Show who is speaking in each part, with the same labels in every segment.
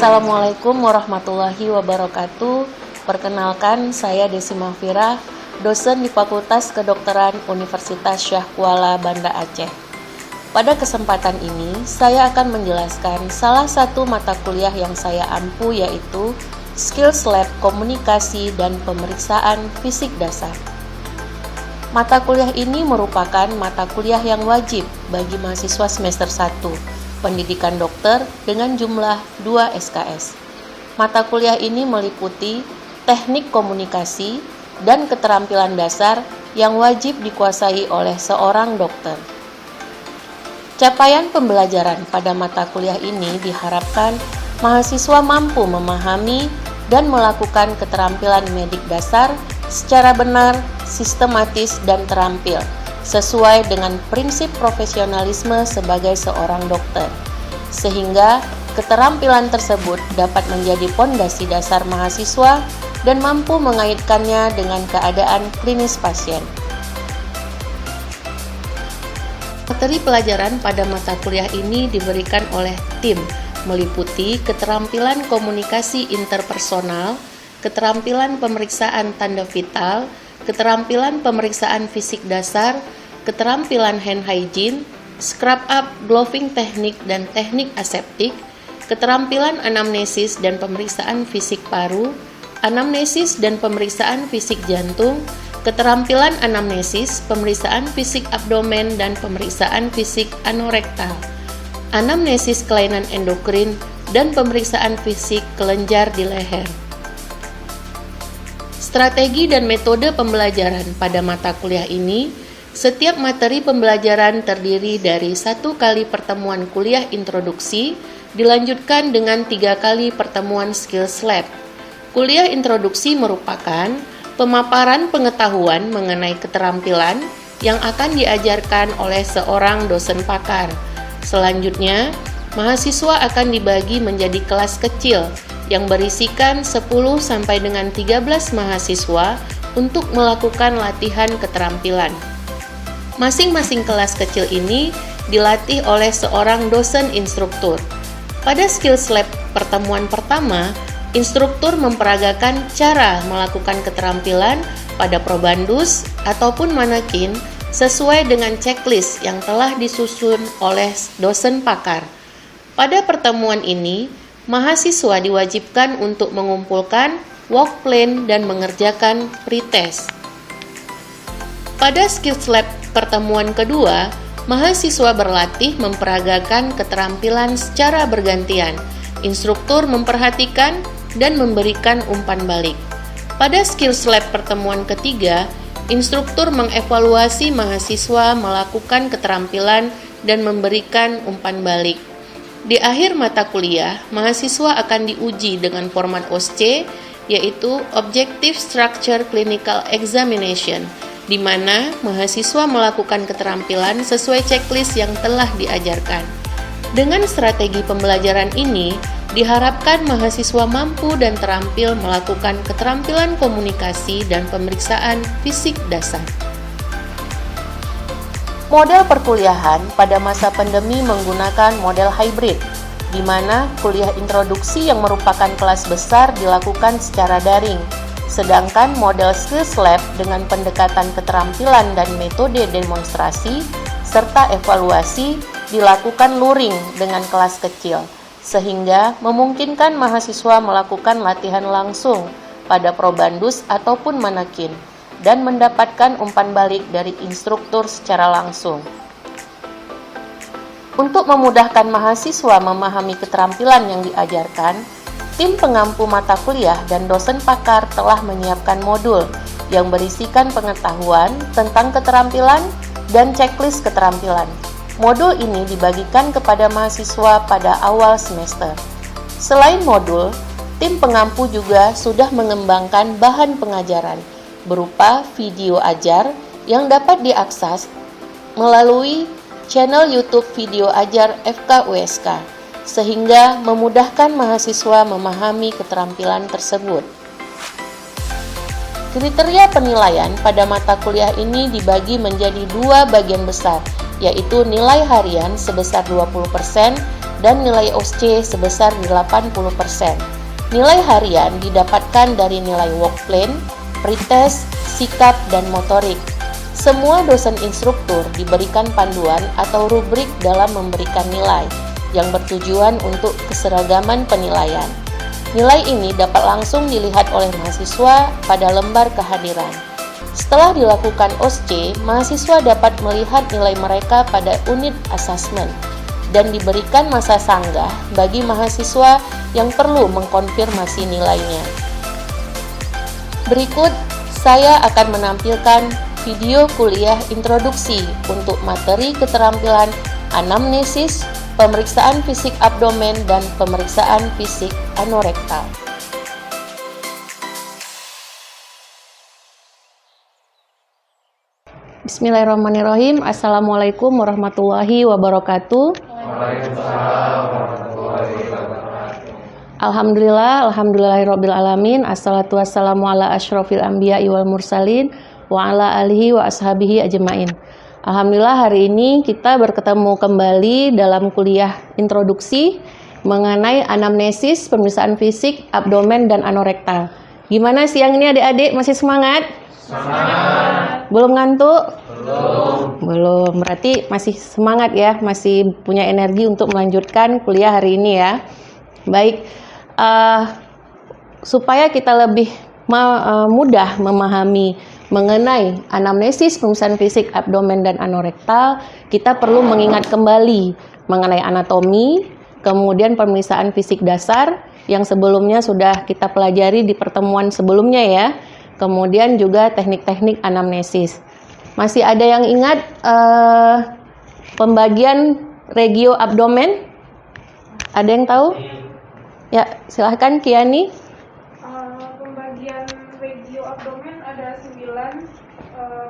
Speaker 1: Assalamualaikum warahmatullahi wabarakatuh. Perkenalkan, saya Desi Mahfira, dosen di Fakultas Kedokteran Universitas Syah Kuala, Banda Aceh. Pada kesempatan ini, saya akan menjelaskan salah satu mata kuliah yang saya ampu, yaitu Skills Lab Komunikasi dan Pemeriksaan Fisik Dasar. Mata kuliah ini merupakan mata kuliah yang wajib bagi mahasiswa semester 1 pendidikan dokter dengan jumlah 2 SKS. Mata kuliah ini meliputi teknik komunikasi dan keterampilan dasar yang wajib dikuasai oleh seorang dokter. Capaian pembelajaran pada mata kuliah ini diharapkan mahasiswa mampu memahami dan melakukan keterampilan medik dasar secara benar, sistematis, dan terampil, sesuai dengan prinsip profesionalisme sebagai seorang dokter, sehingga keterampilan tersebut dapat menjadi pondasi dasar mahasiswa dan mampu mengaitkannya dengan keadaan klinis pasien. Materi pelajaran pada mata kuliah ini diberikan oleh tim, meliputi keterampilan komunikasi interpersonal, keterampilan pemeriksaan tanda vital, keterampilan pemeriksaan fisik dasar, keterampilan hand hygiene, scrub up, gloving teknik dan teknik aseptik, keterampilan anamnesis dan pemeriksaan fisik paru, anamnesis dan pemeriksaan fisik jantung, keterampilan anamnesis, pemeriksaan fisik abdomen dan pemeriksaan fisik anorektal, anamnesis kelainan endokrin, dan pemeriksaan fisik kelenjar di leher. Strategi dan metode pembelajaran pada mata kuliah ini, setiap materi pembelajaran terdiri dari 1 kali pertemuan kuliah introduksi, dilanjutkan dengan 3 kali pertemuan skills lab. Kuliah introduksi merupakan pemaparan pengetahuan mengenai keterampilan yang akan diajarkan oleh seorang dosen pakar. Selanjutnya, mahasiswa akan dibagi menjadi kelas kecil yang berisikan 10 sampai dengan 13 mahasiswa untuk melakukan latihan keterampilan. Masing-masing kelas kecil ini dilatih oleh seorang dosen instruktur. Pada skills lab pertemuan pertama, instruktur memperagakan cara melakukan keterampilan pada probandus ataupun manekin sesuai dengan checklist yang telah disusun oleh dosen pakar. Pada pertemuan ini, mahasiswa diwajibkan untuk mengumpulkan work plan dan mengerjakan pretest. Pada skills lab pertemuan kedua, mahasiswa berlatih memperagakan keterampilan secara bergantian. Instruktur memperhatikan dan memberikan umpan balik. Pada skills lab pertemuan ketiga, instruktur mengevaluasi mahasiswa melakukan keterampilan dan memberikan umpan balik. Di akhir mata kuliah, mahasiswa akan diuji dengan format OSCE, yaitu Objective Structure Clinical Examination, di mana mahasiswa melakukan keterampilan sesuai checklist yang telah diajarkan. Dengan strategi pembelajaran ini, diharapkan mahasiswa mampu dan terampil melakukan keterampilan komunikasi dan pemeriksaan fisik dasar. Model perkuliahan pada masa pandemi menggunakan model hybrid, di mana kuliah introduksi yang merupakan kelas besar dilakukan secara daring, sedangkan model skills lab dengan pendekatan keterampilan dan metode demonstrasi serta evaluasi dilakukan luring dengan kelas kecil, sehingga memungkinkan mahasiswa melakukan latihan langsung pada probandus ataupun manekin dan mendapatkan umpan balik dari instruktur secara langsung. Untuk memudahkan mahasiswa memahami keterampilan yang diajarkan, tim pengampu mata kuliah dan dosen pakar telah menyiapkan modul yang berisikan pengetahuan tentang keterampilan dan checklist keterampilan. Modul ini dibagikan kepada mahasiswa pada awal semester. Selain modul, tim pengampu juga sudah mengembangkan bahan pengajaran berupa video ajar yang dapat diakses melalui channel YouTube Video Ajar FKUSK, sehingga memudahkan mahasiswa memahami keterampilan tersebut. Kriteria penilaian pada mata kuliah ini dibagi menjadi 2 bagian besar, yaitu nilai harian sebesar 20% dan nilai OSCE sebesar 80%. Nilai harian didapatkan dari nilai work plan, pretest, sikap, dan motorik. Semua dosen instruktur diberikan panduan atau rubrik dalam memberikan nilai yang bertujuan untuk keseragaman penilaian. Nilai ini dapat langsung dilihat oleh mahasiswa pada lembar kehadiran. Setelah dilakukan OSCE, mahasiswa dapat melihat nilai mereka pada unit assessment dan diberikan masa sanggah bagi mahasiswa yang perlu mengkonfirmasi nilainya. Berikut, saya akan menampilkan video kuliah introduksi untuk materi keterampilan anamnesis, pemeriksaan fisik abdomen, dan pemeriksaan fisik anorektal. Bismillahirrahmanirrahim. Assalamualaikum warahmatullahi wabarakatuh. Alhamdulillahirrabbilalamin. Assalatu wassalamu ala asyrafil anbiya'i wal mursalin wa ala alihi wa ashabihi ajmain. Alhamdulillah, hari ini kita bertemu kembali dalam kuliah introduksi mengenai anamnesis, pemeriksaan fisik, abdomen, dan anorektal. Gimana siang ini adik-adik, masih semangat? Semangat. Belum ngantuk? Belum. Berarti masih semangat ya, masih punya energi untuk melanjutkan kuliah hari ini ya. Baik, supaya kita lebih mudah memahami mengenai anamnesis, pemeriksaan fisik abdomen dan anorektal, kita perlu mengingat kembali mengenai anatomi, kemudian pemeriksaan fisik dasar yang sebelumnya sudah kita pelajari di pertemuan sebelumnya ya. Kemudian juga teknik-teknik anamnesis. Masih ada yang ingat pembagian regio abdomen? Ada yang tahu? Ya, silahkan Kiani.
Speaker 2: Pembagian regio abdomen ada 9,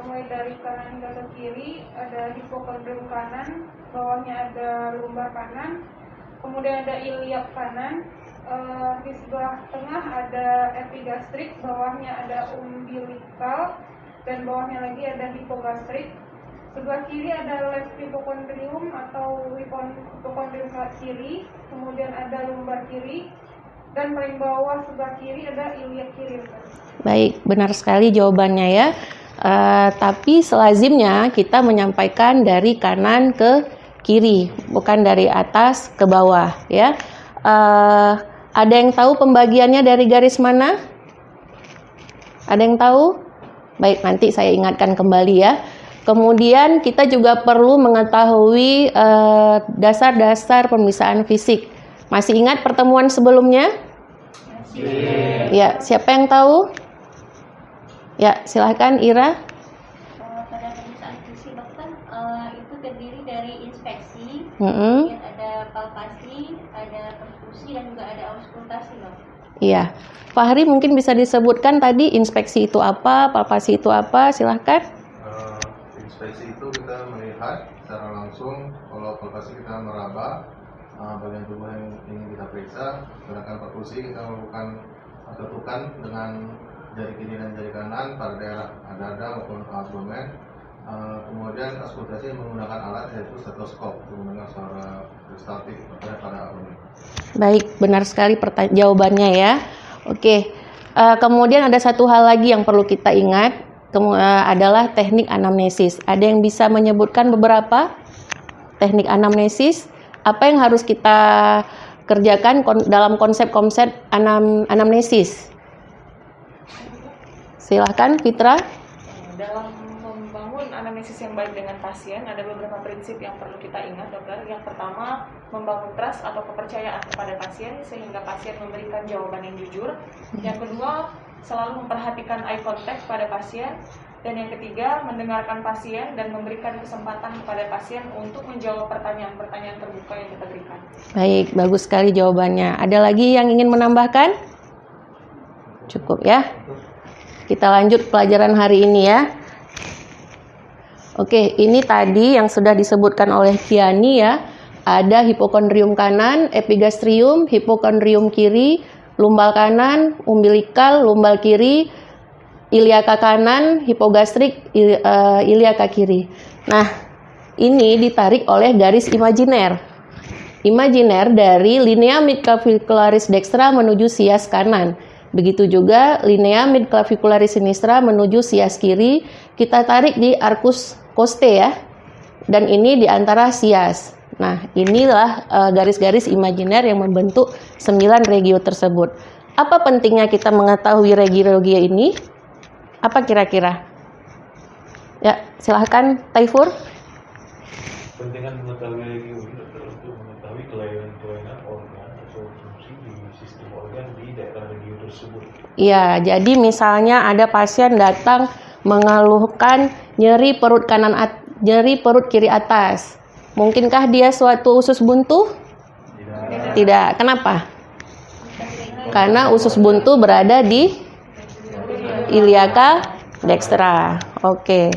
Speaker 2: mulai dari kanan hingga ke kiri. Ada hipokondrium kanan, bawahnya ada lumbar kanan, kemudian ada iliak kanan, di sebelah tengah ada epigastrik, bawahnya ada umbilikal, dan bawahnya lagi ada hipogastrik. Sebelah kiri ada left hipokondrium atau hipokondrium kiri, kemudian ada lumbar kiri, dan paling bawah sebelah kiri ada iliak kiri.
Speaker 1: Baik, benar sekali jawabannya ya. Tapi selazimnya kita menyampaikan dari kanan ke kiri, bukan dari atas ke bawah ya. Ada yang tahu pembagiannya dari garis mana? Ada yang tahu? Baik, nanti saya ingatkan kembali ya. Kemudian kita juga perlu mengetahui dasar-dasar pemeriksaan fisik. Masih ingat pertemuan sebelumnya? Ya, siapa yang tahu? Ya, silahkan Ira.
Speaker 3: Pada pemeriksaan fisik dokter itu terdiri dari inspeksi, ada palpasi, ada perkusi, dan juga ada auskultasi, dok.
Speaker 1: Iya, Fahri mungkin bisa disebutkan tadi inspeksi itu apa, palpasi itu apa, silahkan.
Speaker 4: Inspeksi itu kita melihat secara langsung, kalau palpasi kita meraba bagian tubuh yang ingin kita periksa, sedangkan perkusi kita melakukan ketukan dengan jari kiri dan jari kanan pada daerah dada maupun abdomen. Kemudian auskultasi menggunakan alat yaitu stetoskop untuk mendengar suara peristaltik pada abdomen.
Speaker 1: Baik, benar sekali jawabannya ya. Oke, kemudian ada satu hal lagi yang perlu kita ingat, adalah teknik anamnesis. Ada yang bisa menyebutkan beberapa teknik anamnesis? Apa yang harus kita kerjakan dalam konsep-konsep anamnesis? Silahkan Fitra.
Speaker 2: Dalam membangun anamnesis yang baik dengan pasien, ada beberapa prinsip yang perlu kita ingat, dokter. Yang pertama, membangun trust atau kepercayaan kepada pasien sehingga pasien memberikan jawaban yang jujur. Yang kedua, selalu memperhatikan eye contact pada pasien. Dan yang ketiga, mendengarkan pasien dan memberikan kesempatan kepada pasien untuk menjawab pertanyaan-pertanyaan terbuka yang kita berikan.
Speaker 1: Baik, bagus sekali jawabannya. Ada lagi yang ingin menambahkan? Cukup ya. Kita lanjut pelajaran hari ini ya. Oke, ini tadi yang sudah disebutkan oleh Kiani ya. Ada hipokondrium kanan, epigastrium, hipokondrium kiri, lumbal kanan, umbilikal, lumbal kiri, iliaka kanan, hipogastrik, iliaka kiri. Nah, ini ditarik oleh garis imajiner. imajiner dari linea midclavicularis dextra menuju sias kanan. Begitu juga linea midclavicularis sinistra menuju sias kiri, kita tarik di arcus costae ya. Dan ini di antara sias. Nah, inilah garis-garis imajiner yang membentuk 9 regio tersebut. Apa pentingnya kita mengetahui regio-regio ini? Apa kira-kira? Ya, silahkan Taifur.
Speaker 5: Pentingan mengetahui regio ini untuk mengetahui kelainan-kelainan organ atau fungsi di sistem organ di daerah regio tersebut.
Speaker 1: Ya, jadi misalnya ada pasien datang mengeluhkan nyeri perut nyeri perut kiri atas. Mungkinkah dia suatu usus buntu? Tidak. Kenapa? Karena usus buntu berada di iliaca dextra. Oke.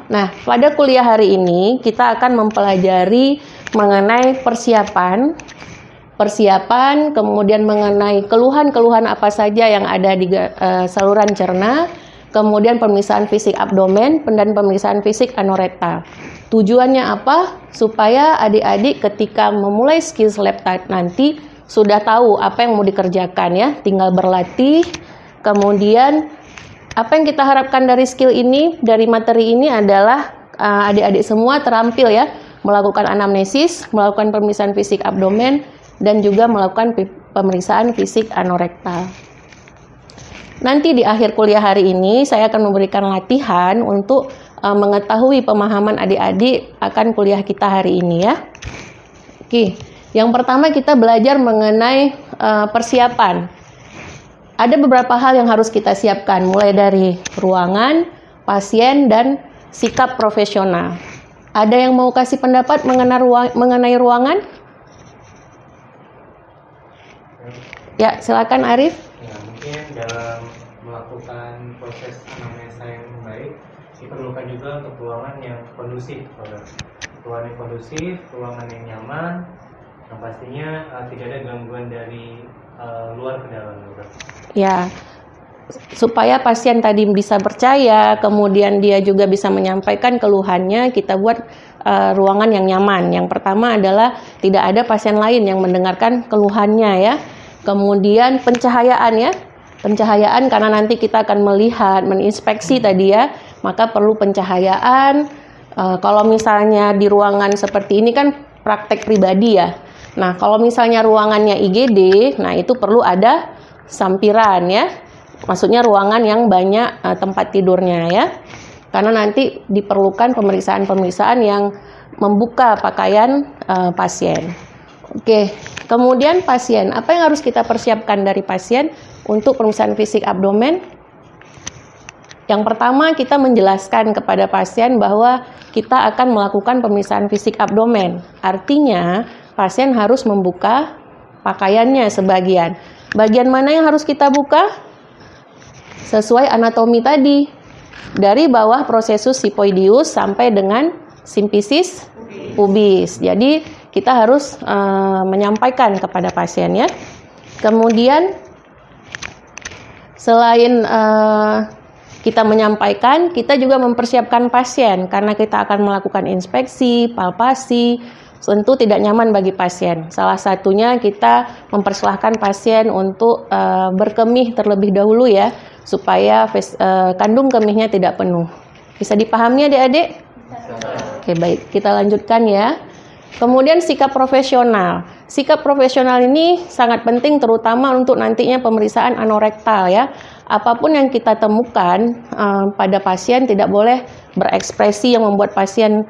Speaker 1: Nah, pada kuliah hari ini kita akan mempelajari mengenai persiapan, kemudian mengenai keluhan-keluhan apa saja yang ada di saluran cerna, kemudian pemeriksaan fisik abdomen, dan pemeriksaan fisik anorektal. Tujuannya apa? Supaya adik-adik ketika memulai skills lab nanti sudah tahu apa yang mau dikerjakan ya, tinggal berlatih. Kemudian apa yang kita harapkan dari skill ini, dari materi ini adalah adik-adik semua terampil ya, melakukan anamnesis, melakukan pemeriksaan fisik abdomen, dan juga melakukan pemeriksaan fisik anorektal. Nanti di akhir kuliah hari ini saya akan memberikan latihan untuk mengetahui pemahaman adik-adik akan kuliah kita hari ini ya. Oke, yang pertama kita belajar mengenai persiapan. Ada beberapa hal yang harus kita siapkan, mulai dari ruangan, pasien, dan sikap profesional. Ada yang mau kasih pendapat mengenai ruangan? Ya, silakan Arif.
Speaker 6: Ya, mungkin dalam melakukan proses anamnesa yang baik, diperlukan juga untuk ruangan yang kondusif, ruangan yang kondusif, ruangan yang nyaman, yang pastinya tidak ada gangguan dari luar ke dalam.
Speaker 1: Ya, supaya pasien tadi bisa percaya, kemudian dia juga bisa menyampaikan keluhannya, kita buat ruangan yang nyaman. Yang pertama adalah tidak ada pasien lain yang mendengarkan keluhannya ya. Kemudian pencahayaan ya, pencahayaan karena nanti kita akan melihat, meninspeksi tadi ya, maka perlu pencahayaan. Kalau misalnya di ruangan seperti ini kan praktek pribadi ya. Nah, kalau misalnya ruangannya IGD, nah itu perlu ada sampiran ya. Maksudnya ruangan yang banyak tempat tidurnya ya. Karena nanti diperlukan pemeriksaan-pemeriksaan yang membuka pakaian pasien. Oke, kemudian pasien. Apa yang harus kita persiapkan dari pasien untuk pemeriksaan fisik abdomen? Yang pertama, kita menjelaskan kepada pasien bahwa kita akan melakukan pemeriksaan fisik abdomen. Artinya, pasien harus membuka pakaiannya sebagian. Bagian mana yang harus kita buka? Sesuai anatomi tadi. Dari bawah prosesus sipoideus sampai dengan simfisis pubis. Jadi, kita harus menyampaikan kepada pasien ya. Kemudian, selain kita menyampaikan, kita juga mempersiapkan pasien karena kita akan melakukan inspeksi, palpasi, tentu tidak nyaman bagi pasien. Salah satunya kita mempersilahkan pasien untuk berkemih terlebih dahulu ya, supaya kandung kemihnya tidak penuh. Bisa dipahami adik-adik? Oke, baik. Kita lanjutkan ya. Kemudian sikap profesional. Sikap profesional ini sangat penting terutama untuk nantinya pemeriksaan anorektal ya. Apapun yang kita temukan pada pasien tidak boleh berekspresi yang membuat pasien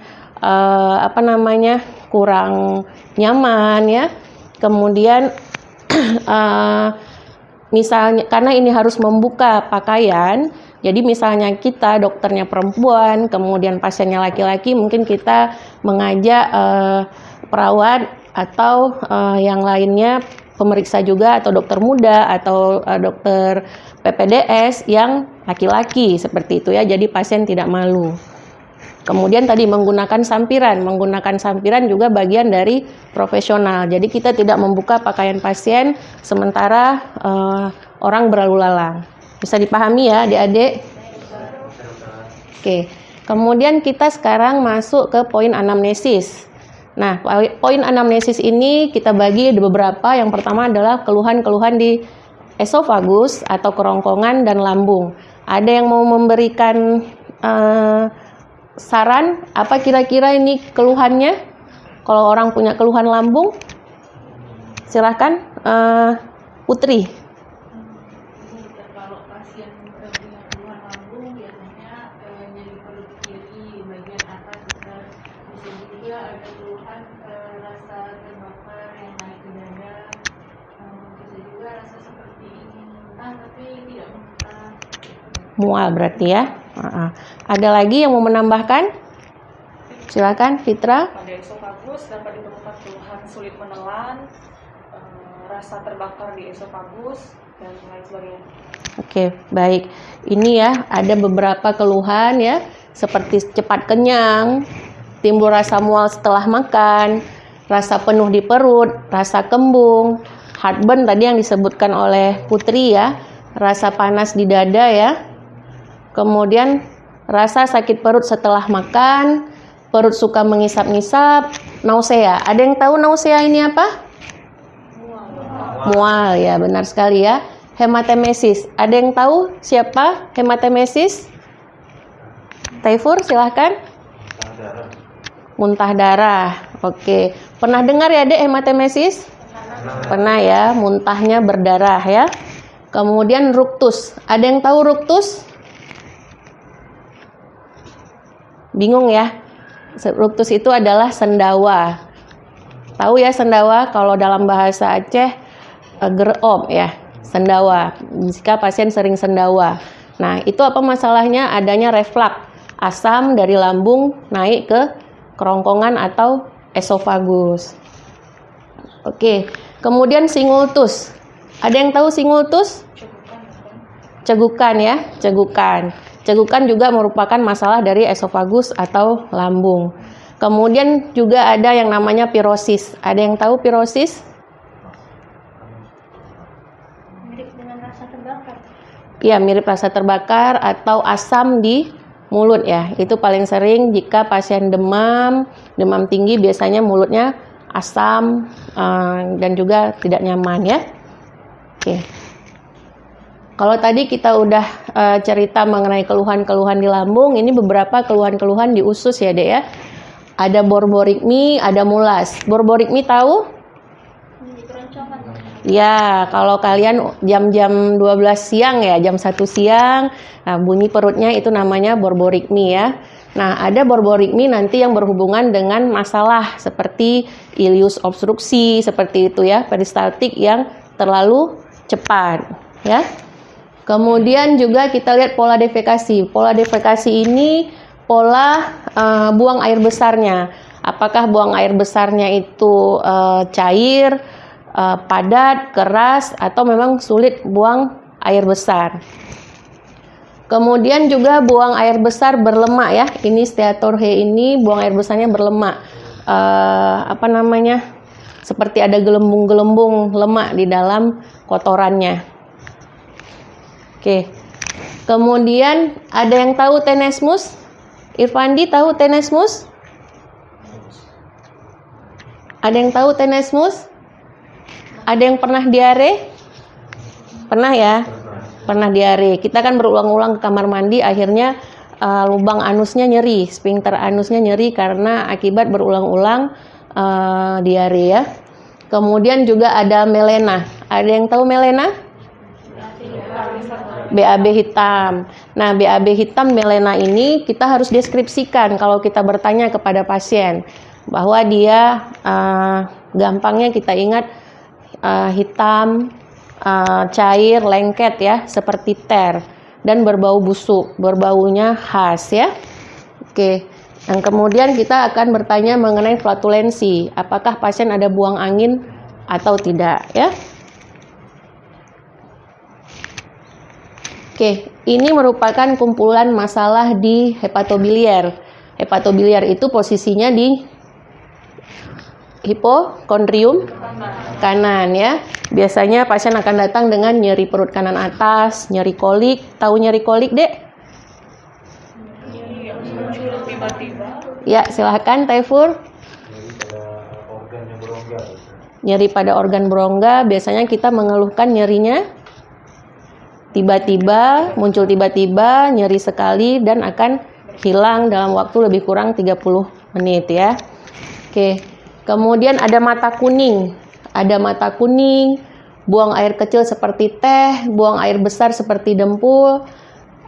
Speaker 1: kurang nyaman ya. Kemudian misalnya karena ini harus membuka pakaian, jadi misalnya kita dokternya perempuan, kemudian pasiennya laki-laki, mungkin kita mengajak perawat atau yang lainnya pemeriksa juga atau dokter muda atau dokter PPDS yang laki-laki seperti itu ya. Jadi pasien tidak malu. Kemudian tadi menggunakan sampiran juga bagian dari profesional. Jadi kita tidak membuka pakaian pasien sementara orang berlalu lalang. Bisa dipahami ya adik-adik? Oke. Kemudian kita sekarang masuk ke poin anamnesis. Nah, poin anamnesis ini kita bagi ada beberapa. Yang pertama adalah keluhan-keluhan di esofagus atau kerongkongan dan lambung. Ada yang mau memberikan saran apa kira-kira ini keluhannya? Kalau orang punya keluhan lambung, silahkan Putri.
Speaker 7: Kalau pasien punya keluhan lambung biasanya nyeri perut kiri bagian atas bisa juga ada keluhan rasa terbakar yang naik ke dada, bisa juga rasa seperti ingin muntah tapi tidak muntah.
Speaker 1: Mual berarti ya. Ada lagi yang mau menambahkan? Silakan Fitra.
Speaker 8: Pada esofagus dapat ditemukan keluhan sulit menelan, rasa terbakar di esofagus dan lain sebagainya.
Speaker 1: Oke, baik. Ini ya ada beberapa keluhan ya, seperti cepat kenyang, timbul rasa mual setelah makan, rasa penuh di perut, rasa kembung, heartburn tadi yang disebutkan oleh Putri ya, rasa panas di dada ya. Kemudian rasa sakit perut setelah makan, perut suka mengisap-ngisap, nausea. Ada yang tahu nausea ini apa? Mual ya, benar sekali ya. Hematemesis. Ada yang tahu siapa hematemesis? Taifur, silahkan. Muntah darah. Oke. Pernah dengar ya, Dek, hematemesis? Pernah ya, muntahnya berdarah ya. Kemudian ruktus. Ada yang tahu ruktus? Bingung ya? Ruktus itu adalah sendawa. Tahu ya sendawa? Kalau dalam bahasa Aceh gereom ya, sendawa. Jika pasien sering sendawa. Nah, itu apa masalahnya? Adanya reflux, asam dari lambung naik ke kerongkongan atau esofagus. Oke, kemudian singultus. Ada yang tahu singultus? Cegukan ya, cegukan. Cegukan juga merupakan masalah dari esofagus atau lambung. Kemudian juga ada yang namanya pirosis. Ada yang tahu pirosis?
Speaker 3: Mirip dengan rasa terbakar.
Speaker 1: Ya, mirip rasa terbakar atau asam di mulut ya. Itu paling sering jika pasien demam, demam tinggi biasanya mulutnya asam dan juga tidak nyaman ya. Oke. Kalau tadi kita udah cerita mengenai keluhan-keluhan di lambung, ini beberapa keluhan-keluhan di usus ya, Dek ya. Ada borborikmi, ada mulas. Borborikmi tahu?
Speaker 3: Keroncongan.
Speaker 1: Ya, kalau kalian jam-jam 12 siang ya, jam 1 siang, nah bunyi perutnya itu namanya borborikmi ya. Nah, ada borborikmi nanti yang berhubungan dengan masalah seperti ileus obstruksi, seperti itu ya, peristaltik yang terlalu cepat ya. Kemudian juga kita lihat pola defekasi. Pola defekasi ini pola buang air besarnya. Apakah buang air besarnya itu cair, padat, keras, atau memang sulit buang air besar. Kemudian juga buang air besar berlemak ya. Ini steatorrhea ini buang air besarnya berlemak. Seperti ada gelembung-gelembung lemak di dalam kotorannya. Oke. Kemudian ada yang tahu tenesmus? Irfandi tahu tenesmus? Ada yang tahu tenesmus? Ada yang pernah diare? Pernah ya? Pernah diare. Kita kan berulang-ulang ke kamar mandi, akhirnya lubang anusnya nyeri, sphincter anusnya nyeri karena akibat berulang-ulang diare ya. Kemudian juga ada melena. Ada yang tahu melena? BAB hitam. Nah, BAB hitam melena ini kita harus deskripsikan kalau kita bertanya kepada pasien bahwa dia gampangnya kita ingat hitam, cair, lengket ya, seperti ter dan berbau busuk, berbaunya khas ya. Oke. Dan kemudian kita akan bertanya mengenai flatulensi, apakah pasien ada buang angin atau tidak ya. Oke, ini merupakan kumpulan masalah di hepatobiliar. Hepatobiliar itu posisinya di hipokondrium kanan ya. Biasanya pasien akan datang dengan nyeri perut kanan atas, nyeri kolik. Tahu nyeri kolik, Dek?
Speaker 8: Nyeri yang muncul tiba-tiba.
Speaker 1: Ya, silahkan Taifur.
Speaker 5: Jadi pada
Speaker 1: Nyeri pada organ berongga biasanya kita mengeluhkan nyerinya tiba-tiba, muncul tiba-tiba, nyeri sekali dan akan hilang dalam waktu lebih kurang 30 menit ya. Oke. Kemudian ada mata kuning. Ada mata kuning, buang air kecil seperti teh, buang air besar seperti dempul,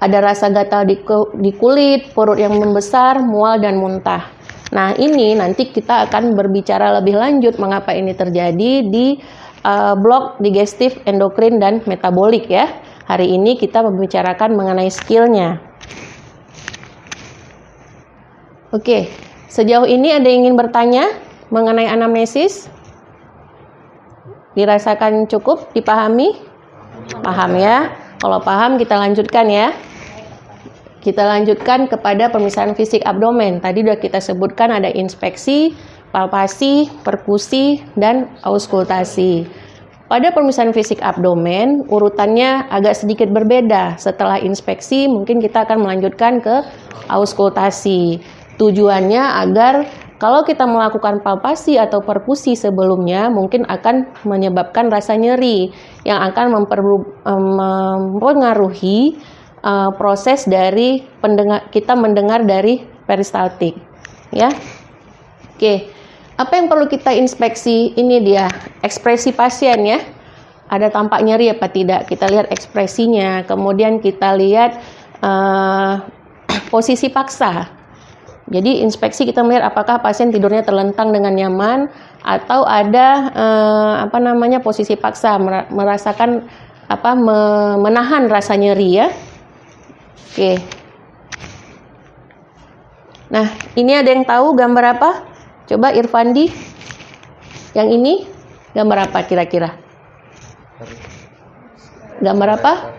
Speaker 1: ada rasa gatal di kulit, perut yang membesar, mual dan muntah. Nah, ini nanti kita akan berbicara lebih lanjut mengapa ini terjadi di blok digestif, endokrin, dan metabolik ya. Hari ini kita membicarakan mengenai skillnya. Oke, sejauh ini ada yang ingin bertanya mengenai anamnesis? Dirasakan cukup, dipahami? Paham ya? Kalau paham kita lanjutkan ya. Kita lanjutkan kepada pemisahan fisik abdomen. Tadi sudah kita sebutkan ada inspeksi, palpasi, perkusi, dan auskultasi. Pada pemisahan fisik abdomen, urutannya agak sedikit berbeda. Setelah inspeksi, mungkin kita akan melanjutkan ke auskultasi. Tujuannya agar kalau kita melakukan palpasi atau perkusi sebelumnya, mungkin akan menyebabkan rasa nyeri yang akan mempengaruhi proses dari kita mendengar dari peristaltik ya. Oke, apa yang perlu kita inspeksi? Ini dia ekspresi pasien ya, ada tampak nyeri apa tidak, kita lihat ekspresinya. Kemudian kita lihat posisi paksa. Jadi inspeksi kita melihat apakah pasien tidurnya terlentang dengan nyaman atau ada posisi paksa, merasakan menahan rasa nyeri ya. Oke. Nah, ini ada yang tahu gambar apa? Coba Irfandi. Yang ini gambar apa kira-kira? Gambar apa?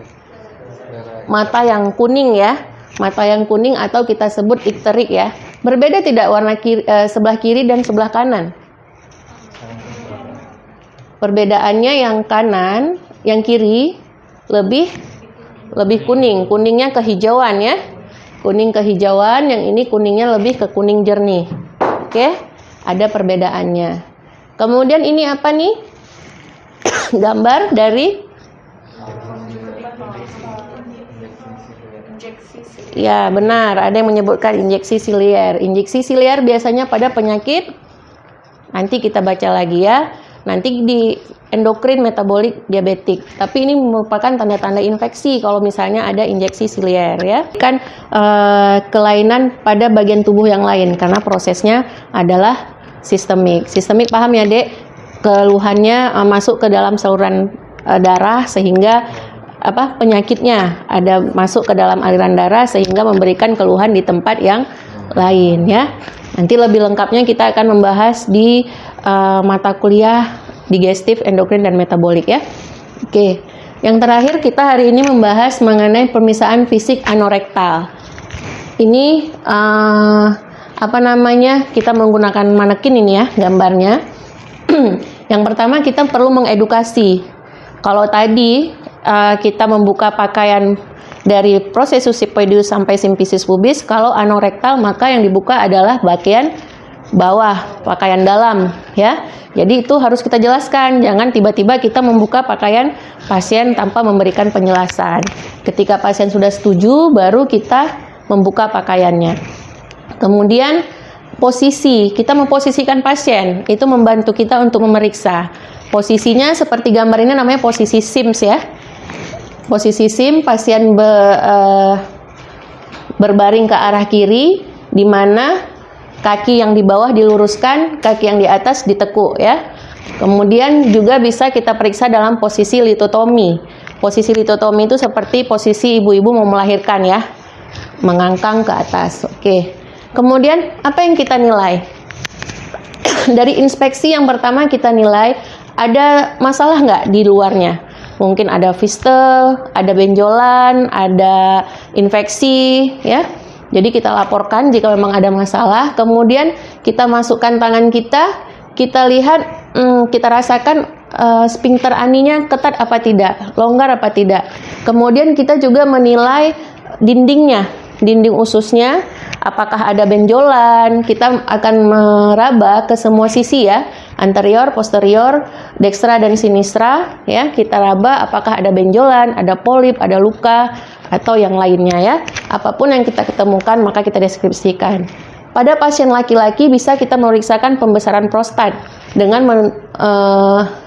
Speaker 1: Mata yang kuning ya. Mata yang kuning atau kita sebut ikterik ya. Berbeda tidak warna sebelah kiri dan sebelah kanan? Perbedaannya yang kanan, yang kiri lebih kuning, kuningnya kehijauan ya. Kuning kehijauan, yang ini kuningnya lebih ke kuning jernih. Oke, ada perbedaannya. Kemudian ini apa nih? Gambar dari ya benar, ada yang menyebutkan injeksi silier. Injeksi silier biasanya pada penyakit, nanti kita baca lagi ya, nanti di endokrin, metabolik, diabetik. Tapi ini merupakan tanda-tanda infeksi kalau misalnya ada injeksi silier ya. Kan kelainan pada bagian tubuh yang lain karena prosesnya adalah sistemik. Sistemik paham ya Dek? Keluhannya masuk ke dalam saluran darah sehingga penyakitnya ada masuk ke dalam aliran darah sehingga memberikan keluhan di tempat yang lain ya. Nanti lebih lengkapnya kita akan membahas di mata kuliah digestif, endokrin, dan metabolik ya. Oke, yang terakhir kita hari ini membahas mengenai pemisahan fisik anorektal. Ini kita menggunakan manekin ini ya gambarnya. Yang pertama kita perlu mengedukasi. Kalau tadi kita membuka pakaian dari proses sipoideus sampai simfisis pubis, kalau anorektal maka yang dibuka adalah bagian bawah, pakaian dalam ya. Jadi itu harus kita jelaskan, jangan tiba-tiba kita membuka pakaian pasien tanpa memberikan penjelasan. Ketika pasien sudah setuju, baru kita membuka pakaiannya. Kemudian posisi, kita memposisikan pasien, itu membantu kita untuk memeriksa. Posisinya seperti gambar ini namanya posisi SIMS ya. Posisi SIM, pasien berbaring ke arah kiri, di mana kaki yang di bawah diluruskan, kaki yang di atas ditekuk ya. Kemudian juga bisa kita periksa dalam posisi litotomi. Posisi litotomi itu seperti posisi ibu-ibu mau melahirkan ya, mengangkang ke atas. Oke. Kemudian apa yang kita nilai? Dari inspeksi yang pertama kita nilai ada masalah nggak di luarnya. Mungkin ada fistel, ada benjolan, ada infeksi ya. Jadi kita laporkan jika memang ada masalah. Kemudian kita masukkan tangan kita lihat, kita rasakan sphincter aninya ketat apa tidak, longgar apa tidak. Kemudian kita juga menilai dindingnya, dinding ususnya, apakah ada benjolan. Kita akan meraba ke semua sisi ya. anterior, posterior, dekstra dan sinistra ya. Kita raba apakah ada benjolan, ada polip, ada luka atau yang lainnya ya. Apapun yang kita ketemukan maka kita deskripsikan. Pada pasien laki-laki bisa kita memeriksakan pembesaran prostat dengan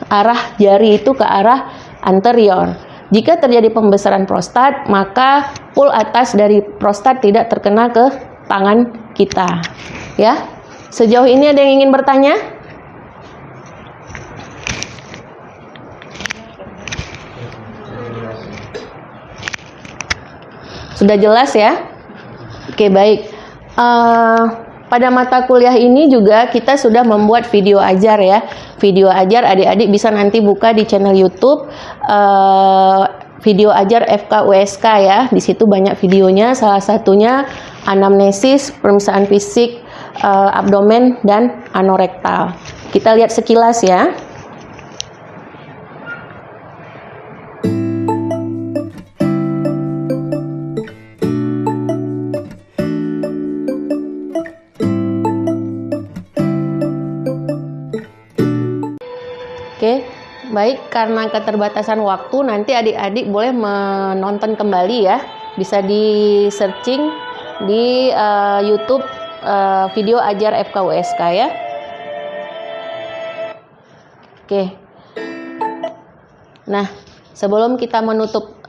Speaker 1: arah jari itu ke arah anterior. Jika terjadi pembesaran prostat, maka pul atas dari prostat tidak terkena ke tangan kita. Ya. Sejauh ini ada yang ingin bertanya? Sudah jelas ya? Oke, baik. Pada mata kuliah ini juga kita sudah membuat video ajar ya. Video ajar adik-adik bisa nanti buka di channel YouTube video ajar FK USK ya. Di situ banyak videonya, salah satunya anamnesis, pemeriksaan fisik abdomen dan anorektal. Kita lihat sekilas ya. Oke, baik, karena keterbatasan waktu nanti adik-adik boleh menonton kembali ya. Bisa di searching di YouTube video ajar FK USK ya. Oke. Nah, sebelum kita menutup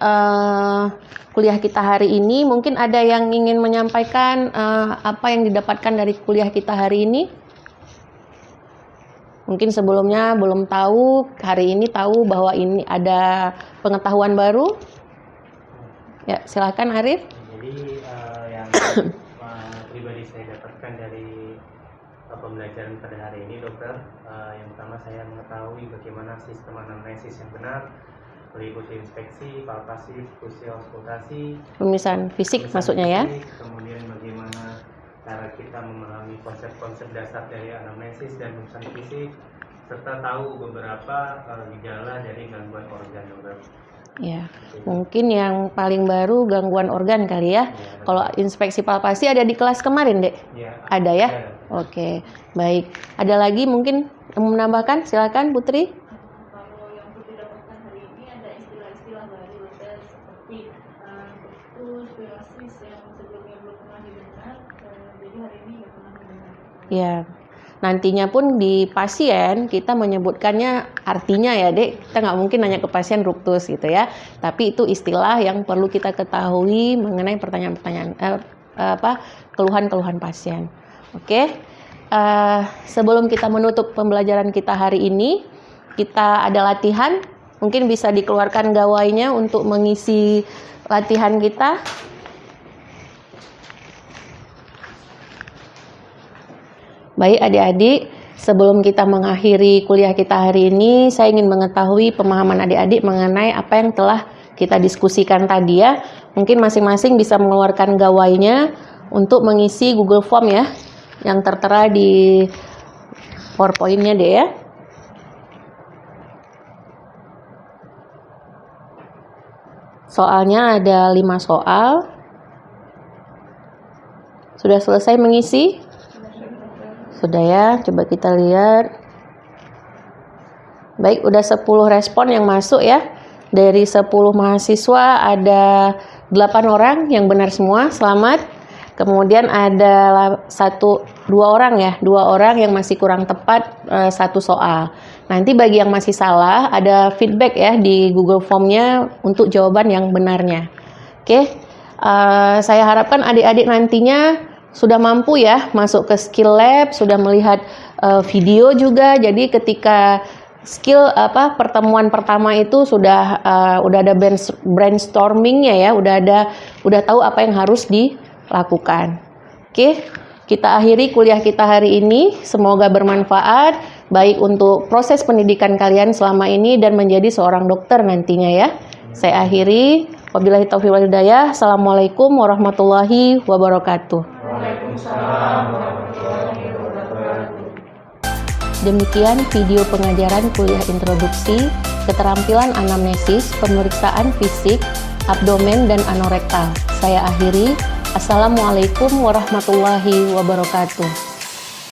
Speaker 1: kuliah kita hari ini, mungkin ada yang ingin menyampaikan apa yang didapatkan dari kuliah kita hari ini? Mungkin sebelumnya belum tahu, hari ini tahu bahwa ini ada pengetahuan baru. Ya, silakan Arif.
Speaker 6: Jadi yang pribadi saya dapatkan dari pembelajaran pada hari ini, dokter, yang pertama saya mengetahui bagaimana sistem anamnesis yang benar, meliputi inspeksi, palpasi, diskusi, auskultasi,
Speaker 1: Pemeriksaan fisik maksudnya ya.
Speaker 6: Kemudian bagaimana cara kita memahami konsep-konsep dasar dari anamnesis dan pemeriksaan fisik, serta tahu beberapa gejala dari gangguan organ, dokter.
Speaker 1: Ya, mungkin yang paling baru gangguan organ kali ya. Kalau inspeksi palpasi ada di kelas kemarin, Dek?
Speaker 6: Ya,
Speaker 1: ada ya? Oke, baik. Ada lagi mungkin yang menambahkan? Silakan Putri.
Speaker 7: Kalau yang Putri dapatkan hari ini ada istilah-istilah baru dokter, seperti ductus, biosis yang sebelumnya belum pernah didengar, jadi hari ini nggak pernah didengar.
Speaker 1: Ya, nantinya pun di pasien kita menyebutkannya artinya ya Dek. Kita nggak mungkin nanya ke pasien ruktus gitu ya. Tapi itu istilah yang perlu kita ketahui mengenai pertanyaan-pertanyaan keluhan-keluhan pasien. Oke. Sebelum kita menutup pembelajaran kita hari ini, kita ada latihan. Mungkin bisa dikeluarkan gawainya untuk mengisi latihan kita. Baik adik-adik, sebelum kita mengakhiri kuliah kita hari ini, saya ingin mengetahui pemahaman adik-adik mengenai apa yang telah kita diskusikan tadi ya. Mungkin masing-masing bisa mengeluarkan gawainya untuk mengisi Google Form ya, yang tertera di PowerPoint-nya deh ya. Soalnya ada 5 soal. Sudah selesai mengisi? Sudah ya, coba kita lihat. Baik, udah 10 respon yang masuk ya. Dari 10 mahasiswa ada 8 orang yang benar semua, selamat. Kemudian ada 2 orang ya, 2 orang yang masih kurang tepat 1 soal. Nanti bagi yang masih salah, ada feedback ya di Google Form-nya untuk jawaban yang benarnya. Oke, saya harapkan adik-adik nantinya sudah mampu ya masuk ke skill lab, sudah melihat video juga. Jadi ketika skill pertemuan pertama itu sudah ada brainstormingnya ya, udah tahu apa yang harus dilakukan. Oke, kita akhiri kuliah kita hari ini. Semoga bermanfaat baik untuk proses pendidikan kalian selama ini dan menjadi seorang dokter nantinya ya. Saya akhiri. Wabillahi taufiq wal hidayah. Assalamualaikum warahmatullahi wabarakatuh. Demikian video pengajaran kuliah introduksi keterampilan anamnesis, pemeriksaan fisik, abdomen dan anorektal. Saya akhiri. Assalamualaikum warahmatullahi wabarakatuh.